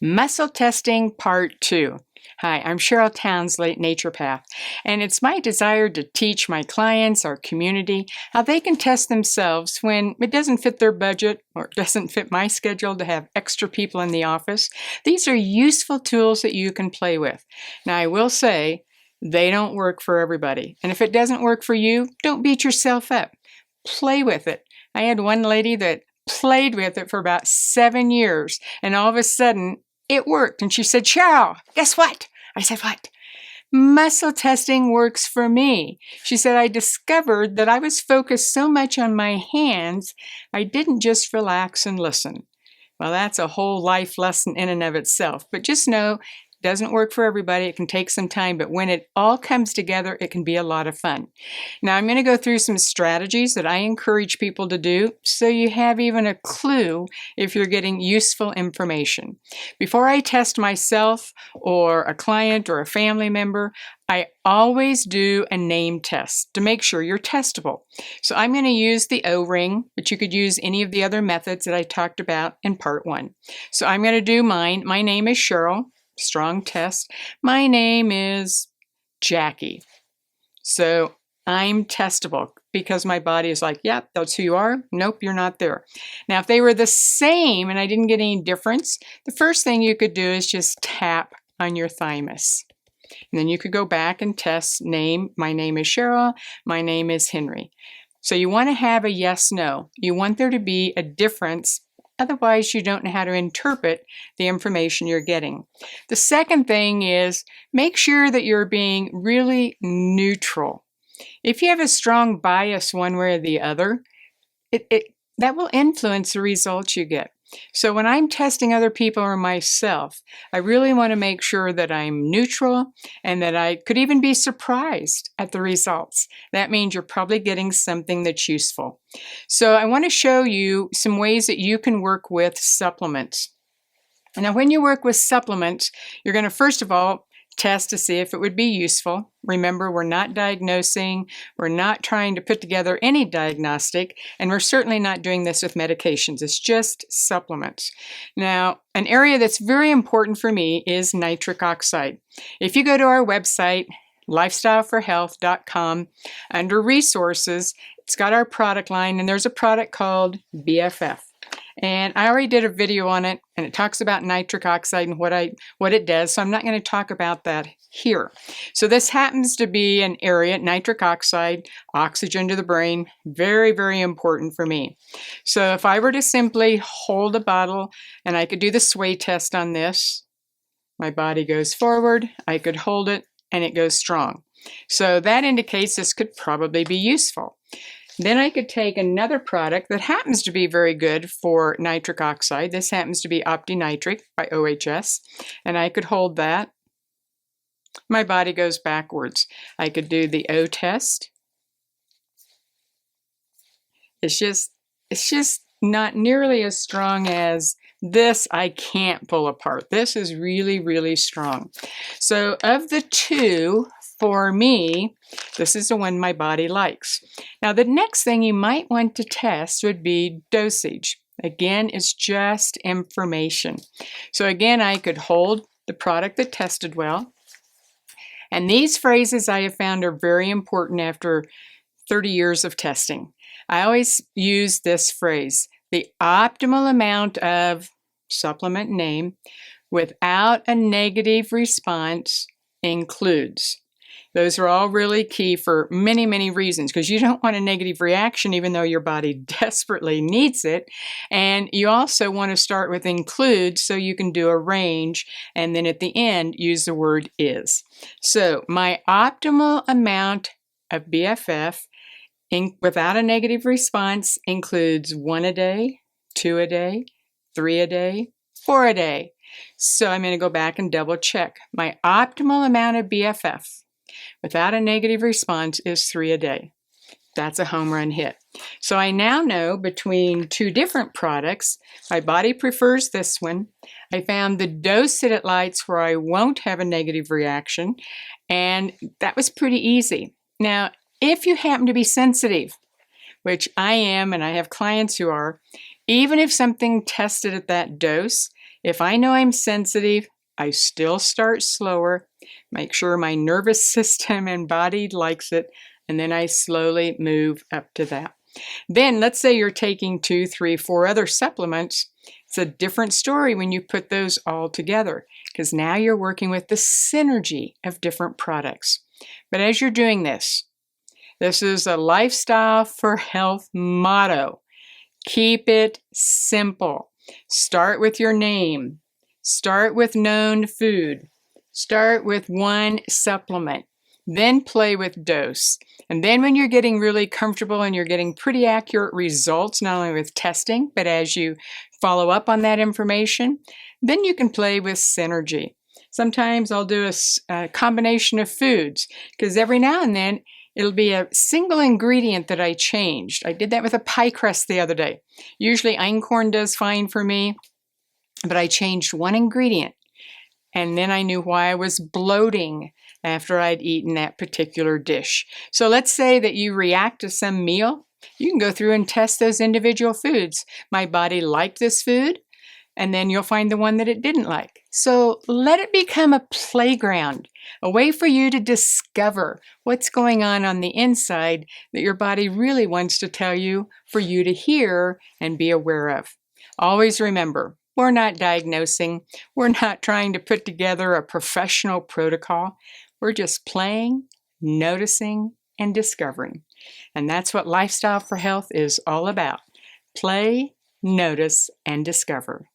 Muscle Testing Part 2. Hi, I'm Cheryl Townsley, naturopath, and it's my desire to teach my clients, our community, how they can test themselves when it doesn't fit their budget or it doesn't fit my schedule to have extra people in the office. These are useful tools that you can play with. Now, I will say, they don't work for everybody, and if it doesn't work for you, don't beat yourself up. Play with it. I had one lady that played with it for about 7 years, and all of a sudden, it worked. And she said, Cheryl, guess what? I said, what? Muscle testing works for me. She said, I discovered that I was focused so much on my hands, I didn't just relax and listen. Well, that's a whole life lesson in and of itself. But just know, it doesn't work for everybody. It can take some time, but when it all comes together, it can be a lot of fun. Now, I'm going to go through some strategies that I encourage people to do so you have even a clue if you're getting useful information. Before I test myself or a client or a family member, I always do a name test to make sure you're testable. So I'm going to use the O-ring, but you could use any of the other methods that I talked about in part 1. So I'm going to do mine. My name is Cheryl. Strong test. My name is Jackie. So I'm testable because my body is like, yep, that's who you are. Nope, you're not there. Now, if they were the same and I didn't get any difference, the first thing you could do is just tap on your thymus. And then you could go back and test name. My name is Cheryl. My name is Henry. So you want to have a yes, no. You want there to be a difference. Otherwise, you don't know how to interpret the information you're getting. The second thing is make sure that you're being really neutral. If you have a strong bias one way or the other, that will influence the results you get. So when I'm testing other people or myself, I really want to make sure that I'm neutral and that I could even be surprised at the results. That means you're probably getting something that's useful. So I want to show you some ways that you can work with supplements. Now, when you work with supplements, you're going to first of all test to see if it would be useful. Remember, we're not diagnosing, we're not trying to put together any diagnostic, and we're certainly not doing this with medications. It's just supplements. Now, an area that's very important for me is nitric oxide. If you go to our website, lifestyleforhealth.com, under resources, it's got our product line, and there's a product called BFF. And I already did a video on it, and it talks about nitric oxide and what it does, so I'm not going to talk about that here. So this happens to be an area, nitric oxide, oxygen to the brain, very, very important for me. So if I were to simply hold a bottle, and I could do the sway test on this, my body goes forward, I could hold it, and it goes strong. So that indicates this could probably be useful. Then I could take another product that happens to be very good for nitric oxide. This happens to be OptiNitric by OHS, and I could hold that. My body goes backwards. I could do the O test. It's just not nearly as strong as this. I can't pull apart. This is really, really strong. So of the two, for me, this is the one my body likes. Now, the next thing you might want to test would be dosage. Again, it's just information. So again, I could hold the product that tested well. And these phrases I have found are very important after 30 years of testing. I always use this phrase, the optimal amount of supplement name without a negative response includes. Those are all really key for many, many reasons, because you don't want a negative reaction even though your body desperately needs it. And you also want to start with include so you can do a range, and then at the end use the word is. So my optimal amount of BFF without a negative response includes 1 a day, 2 a day, 3 a day, 4 a day. So I'm going to go back and double check. My optimal amount of BFF without a negative response is 3 a day. That's a home run hit. So I now know between two different products, my body prefers this one. I found the dose that it likes where I won't have a negative reaction, and that was pretty easy. Now, if you happen to be sensitive, which I am, and I have clients who are, even if something tested at that dose, If I know I'm sensitive, I still start slower, make sure my nervous system and body likes it, and then I slowly move up to that. Then let's say you're taking 2, 3, 4 other supplements. It's a different story when you put those all together, because now you're working with the synergy of different products. But as you're doing this is a lifestyle for health motto. Keep it simple. Start with your name. Start with known food. Start with one supplement. Then play with dose. And then when you're getting really comfortable and you're getting pretty accurate results, not only with testing, but as you follow up on that information, then you can play with synergy. Sometimes I'll do a combination of foods, because every now and then it'll be a single ingredient that I changed. I did that with a pie crust the other day. Usually einkorn does fine for me, but I changed one ingredient. And then I knew why I was bloating after I'd eaten that particular dish. So let's say that you react to some meal. You can go through and test those individual foods. My body liked this food, and then you'll find the one that it didn't like. So let it become a playground, a way for you to discover what's going on the inside that your body really wants to tell you for you to hear and be aware of. Always remember, we're not diagnosing. We're not trying to put together a professional protocol. We're just playing, noticing, and discovering. And that's what Lifestyle for Health is all about. Play, notice, and discover.